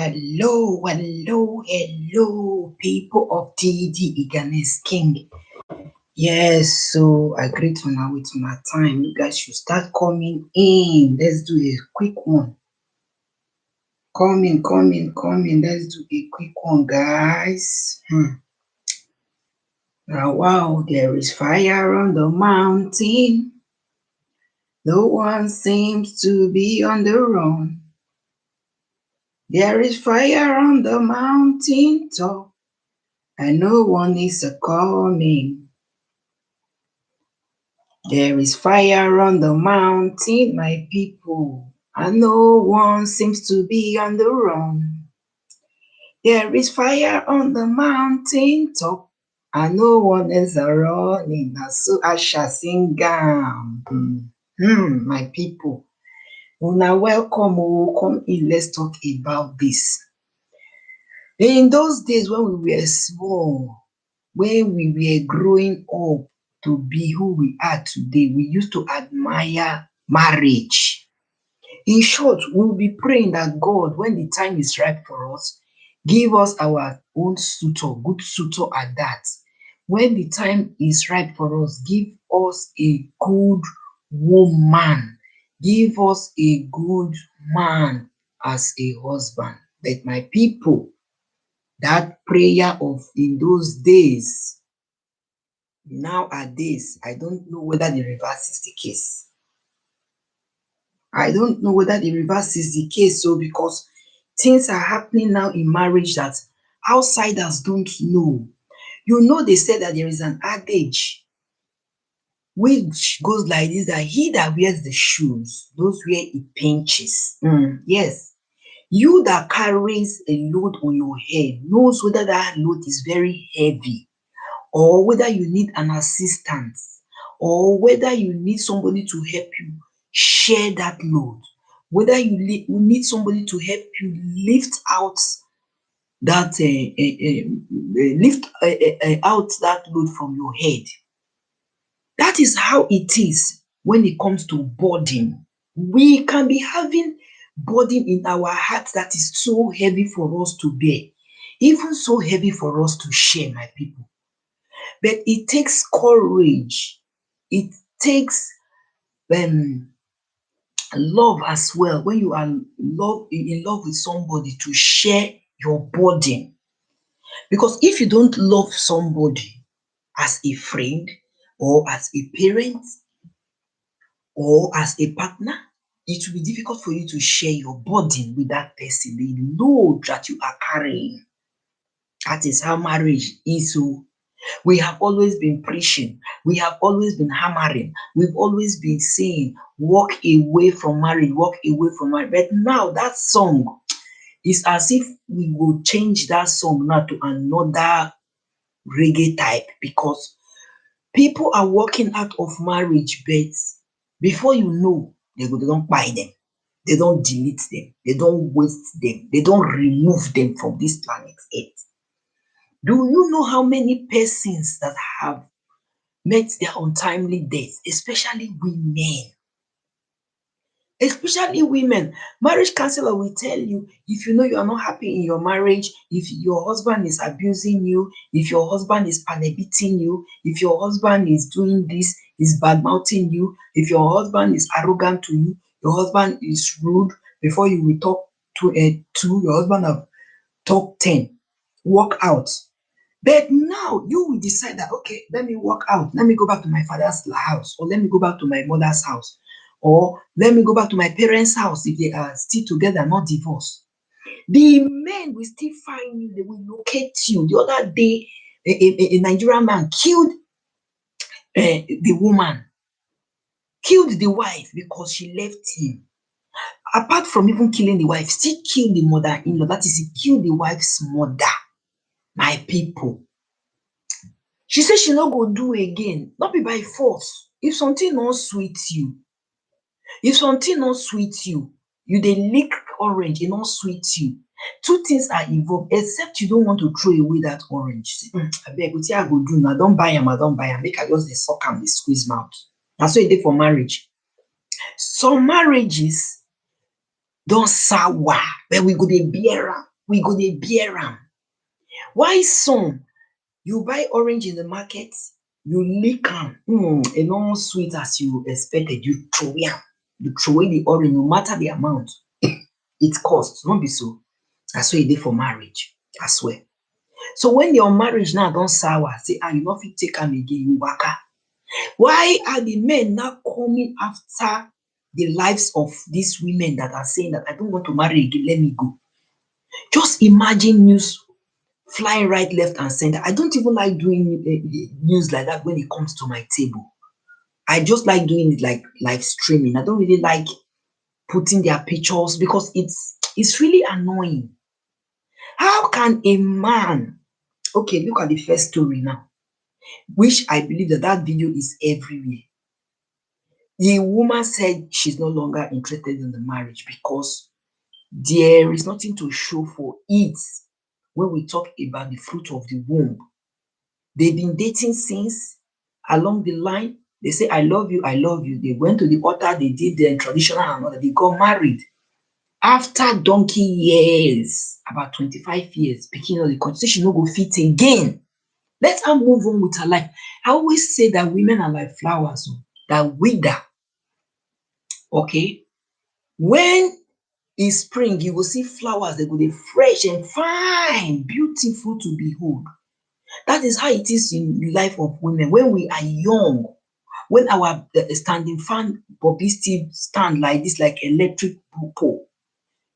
Hello, hello, hello, people of Deedee Iganes King. Yes, so I greet you now with my time. You guys should start coming in. Let's do a quick one. Come in. Let's do a quick one, guys. Now, wow, there is fire on the mountain. No one seems to be on the run. There is fire on the mountain top, and no one is a coming. There is fire on the mountain, my people, and no one seems to be on the run. There is fire on the mountain top, and no one is a running. So I shall sing. My people. Una welcome, come in. Let's talk about this. In those days when we were small, when we were growing up to be who we are today, we used to admire marriage. In short, we'll be praying that God, when the time is right for us, give us our own suitor, good suitor at that. When the time is right for us, give us a good woman. Give us a good man as a husband. But my people, that prayer of in those days, nowadays, I don't know whether the reverse is the case. I don't know whether the reverse is the case, so because things are happening now in marriage that outsiders don't know. You know, they said that there is an adage which goes like this, that he that wears the shoes, those wear it pinches. Yes. You that carries a load on your head knows whether that load is very heavy, or whether you need an assistance, or whether you need somebody to help you share that load, whether you need somebody to help you lift out that out that load from your head. That is how it is when it comes to burden. We can be having burden in our hearts that is so heavy for us to bear, even so heavy for us to share, my people. But it takes courage. It takes love as well. When you are in love with somebody, to share your burden. Because if you don't love somebody as a friend, or as a parent, or as a partner, it will be difficult for you to share your burden with that person, the load that you are carrying. That is how marriage is. So we have always been preaching, we have always been hammering, we've always been saying, walk away from marriage, walk away from marriage. But now that song is as if we will change that song now to another reggae type, because people are walking out of marriage, but before you know, they don't buy them, they don't delete them, they don't waste them, they don't remove them from this planet Earth. Do you know how many persons that have met their untimely death, especially women? Especially women. Marriage counselor will tell you, if you know you are not happy in your marriage, if your husband is abusing you, if your husband is beating you, if your husband is doing this, is bad mouthing you, if your husband is arrogant to you, your husband is rude, before you will talk to a two, your husband have talked 10. Walk out. But now you will decide that, okay, let me walk out. Let me go back to my father's house, or let me go back to my mother's house, or let me go back to my parents' house if they are still together, not divorced. The men will still find you, they will locate you. The other day, a Nigerian man killed the woman, killed the wife because she left him. Apart from even killing the wife, still killed the mother-in-law. That is, he killed the wife's mother. My people. She said she no go do again, not be by force. If something no sweet you, you dey lick orange, e no sweet you. Two things are involved, except you don't want to throw away that orange. Say, abeg, wetin I go do now? I don buy am, make I just dey suck am, dey squeeze mouth. Na so e dey for marriage. Some marriages don sour, but we go dey bear am. we go dey bear am. Why some you buy orange in the market, you lick am, e no sweet as you expected, you throway am, you throway the orange no matter the amount it cost, no be so? Na so e dey for marriage, I swear. So when your marriage now don sour, say you no fit take am again, you waka. Why are the men now coming after the lives of these women that are saying that I don't want to marry again, let me go? Just imagine news flying right, left, and center. I don't even like doing news like that when it comes to my table. I just like doing it like live streaming. I don't really like putting their pictures because it's really annoying. How can a man, okay, look at the first story now, which I believe that video is everywhere. The woman said she's no longer interested in the marriage because there is nothing to show for it when we talk about the fruit of the womb. They've been dating since along the line. They say, I love you, I love you. They went to the altar, they did their traditional and all that. They got married. After donkey years, about 25 years, picking up the conversation, no go fit again. Let her move on with her life. I always say that women are like flowers that wither. Okay? When it's spring, you will see flowers, they go dey fresh and fine, beautiful to behold. That is how it is in the life of women. When we are young, when our standing fan Bobby still stand like this, like electric pole,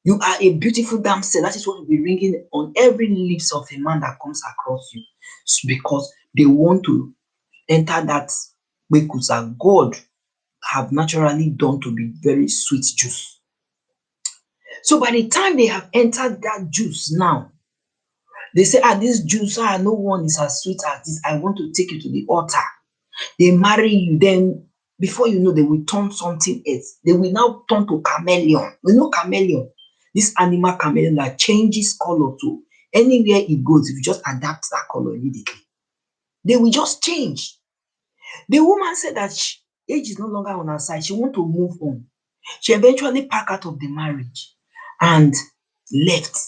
you are a beautiful damsel. That is what will be ringing on every lips of a man that comes across you, because they want to enter that because God have naturally done to be very sweet juice. So by the time they have entered that juice now, they say, this juice, no one is as sweet as this. I want to take you to the altar. They marry you, then before you know, they will turn something else. They will now turn to chameleon. You know chameleon? This animal chameleon that changes color to anywhere it goes. If you just adapt that color immediately, they will just change. The woman said that age is no longer on her side. She want to move on. She eventually packed out of the marriage and left.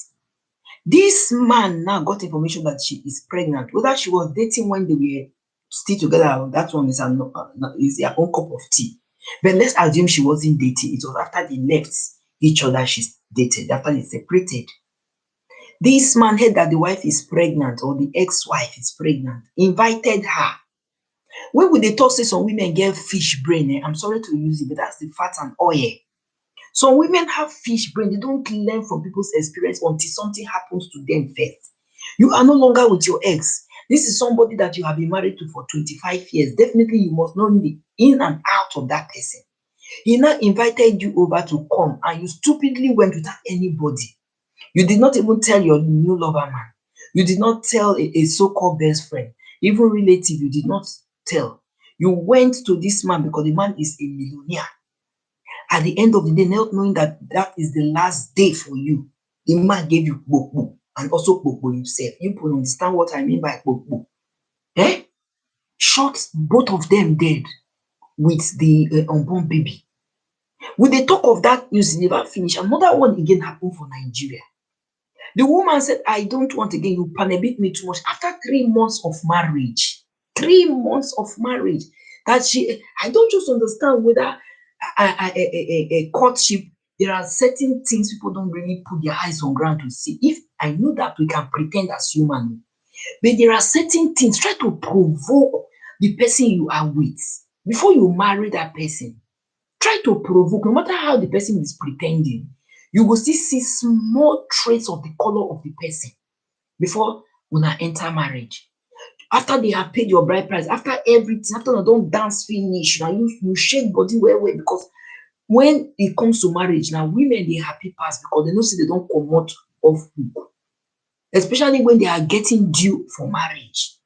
This man now got information that she is pregnant. Whether she was dating when they were still together, that one is their own cup of tea. But let's assume she wasn't dating. It was after they left each other she dated, after they separated. This man heard that the wife is pregnant or the ex-wife is pregnant, invited her. When we dey talk say some women get fish brain, I'm sorry to use it, but that's the fat and oil. Some women have fish brain. They don't learn from people's experience until something happens to them first. You are no longer with your ex. This is somebody that you have been married to for 25 years. Definitely, you must know the in and out of that person. He now invited you over to come and you stupidly went without anybody. You did not even tell your new lover man. You did not tell a so-called best friend. Even relative, you did not tell. You went to this man because the man is a millionaire. At the end of the day, not knowing that that is the last day for you, the man gave you kpokpo and also kpokpo himself. You can understand what I mean by kpokpo. Shot both of them dead with the unborn baby. When they talk of that news, never finish. Another one again happened for Nigeria. The woman said, I don't want again, you panabit me too much. After 3 months of marriage, 3 months of marriage, that I don't just understand whether a courtship, there are certain things people don't really put their eyes on ground to see. If I know that we can pretend as human, but there are certain things, try to provoke the person you are with before you marry that person. Try to provoke, no matter how the person is pretending, you will still see small traits of the color of the person before una enter marriage. After they have paid your bride price, after everything, after they don't dance finish, now you shake body well, because when it comes to marriage, now women they happy pass because they know say they don't come out of hook, especially when they are getting due for marriage.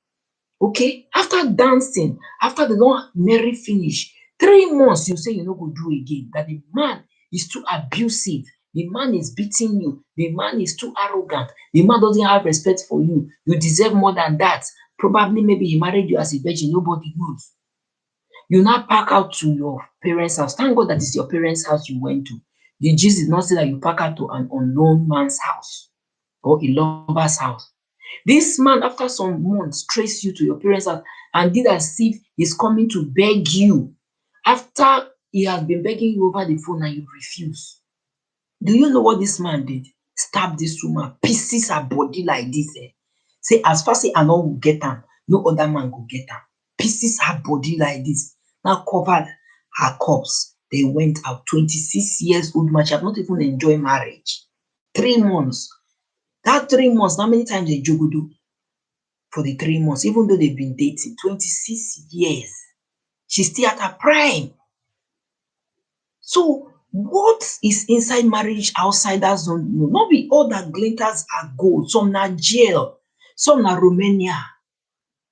Okay, after dancing, after they don't marry finish, 3 months you say you no go do again, that the man is too abusive, the man is beating you, the man is too arrogant, the man doesn't have respect for you, you deserve more than that. Probably maybe he married you as a virgin, nobody knows. You now pack out to your parents' house. Thank God that it's your parents' house you went to. The gist is not say that you pack out to an unknown man's house. or a lover's house. This man, after some months, traced you to your parents' house and did as if he's coming to beg you. After he has been begging you over the phone and you refuse. Do you know what this man did? Stab this woman, pieces her body like this. Say, as far say I no go get am, no other man go get am. Pieces her body like this. Now covered her corpse. They went out. 26 years old man. She have not even enjoyed marriage. 3 months. That 3 months, how many times they jogodo for the 3 months, even though they've been dating 26 years. She's still at her prime. So what is inside marriage, outsiders don't know. Not be all that glitters are gold. Some na jail, some na Romania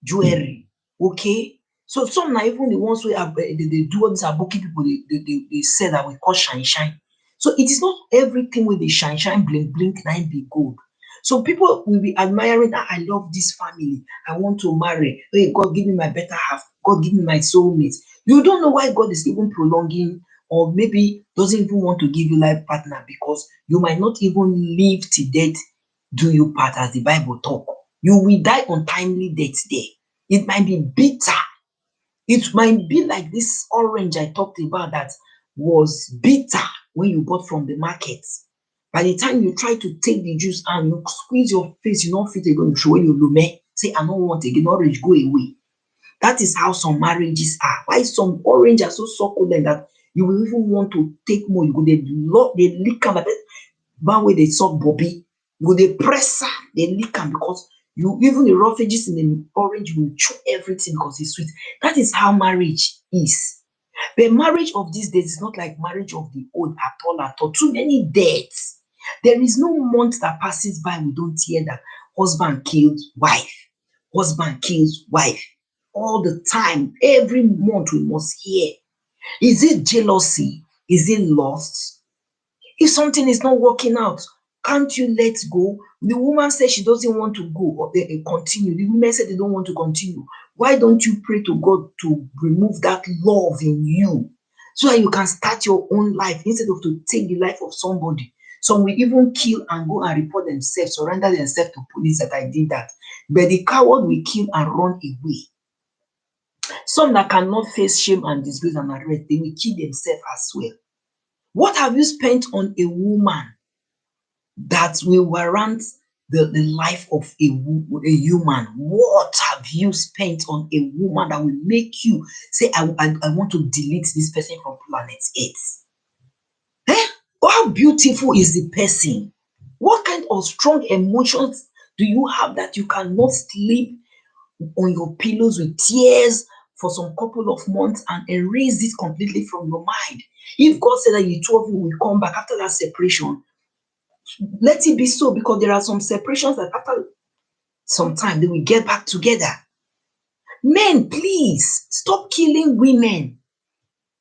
jewelry. Okay. So some na even the ones wey they do all these aboki people they say that we call shine shine. So it is not everything wey dey shine shine blink blink na im be gold. So people will be admiring, I love this family. I want to marry. Hey, God give me my better half. God give me my soulmate. You don't know why God is even prolonging or maybe doesn't even want to give you life partner because you might not even live till death do you part as the Bible talk. You will die untimely death there. It might be bitter. It might be like this orange I talked about that was bitter when you bought from the market. By the time you try to take the juice and you squeeze your face, you don't fit again, you throw your lume, say, I don't want again, orange, go away. That is how some marriages are. Why some orange are so succulent that you will even want to take more. You go, they lick am, one way they suck Bobby. You go, they press am, they lick am because you even the roughages in the orange will chew everything because it's sweet. That is how marriage is. The marriage of these days is not like marriage of the old at all at all. Too many deaths. There is no month that passes by we don't hear that husband killed wife, husband kills wife. All the time, every month we must hear. Is it jealousy? Is it lust? If something is not working out, can't you let go? The woman said she doesn't want to go or continue. The women said they don't want to continue. Why don't you pray to God to remove that love in you so that you can start your own life instead of to take the life of somebody? Some will even kill and go and report themselves, surrender themselves to police that I did that. But the coward will kill and run away. Some that cannot face shame and disgrace and arrest, they will kill themselves as well. What have you spent on a woman that will warrant the life of a human? What have you spent on a woman that will make you say, I want to delete this person from planet Earth? Eh? How beautiful is the person? What kind of strong emotions do you have that you cannot sleep on your pillows with tears for some couple of months and erase it completely from your mind? If God said that you two of you will come back after that separation, let it be so, because there are some separations that after some time they will get back together. Men, please stop killing women.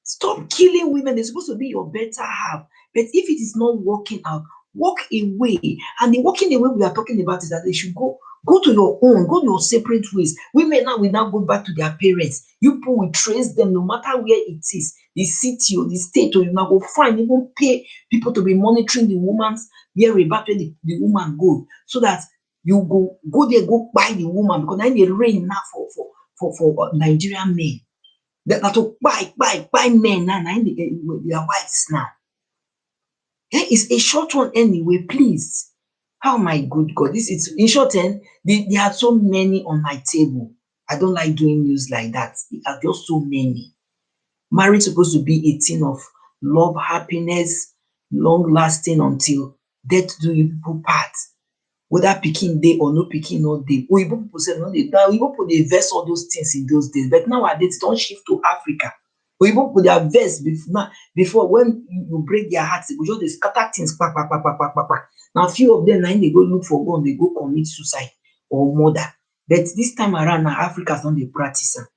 Stop killing women. They're supposed to be your better half. But if it is not working out, walk away. And the walking away we are talking about is that they should go to your own, go your separate ways. Women now will now go back to their parents. You people will trace them no matter where it is, the city or the state, or you now go find, even pay people to be monitoring the woman's whereabouts where the woman go, so that you go there, go buy the woman, because now they reign now for Nigerian men. That to buy men now, their wives now. It's a short one anyway, please. Oh my good God, this is in short end. There are so many on my table. I don't like doing news like that. There are just so many. Marriage supposed to be a thing of love, happiness, long lasting until death do you people part. Whether pikin dey or no pikin no dey. Oyibo people say no dey. Now Oyibo people dey vex all those things in those days, but nowadays don shift to Africa. Oyibo people dey vex before when you break their hearts, they go just dey scatter things kpa kpa kpa kpa kpa kpa. Na few of them na im dey go look for gun, dey go commit suicide or murder. But this time around na Africans don dey practice am.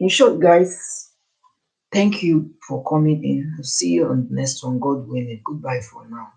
In short, guys, thank you for coming in. See you on the next one, God willing. Goodbye for now.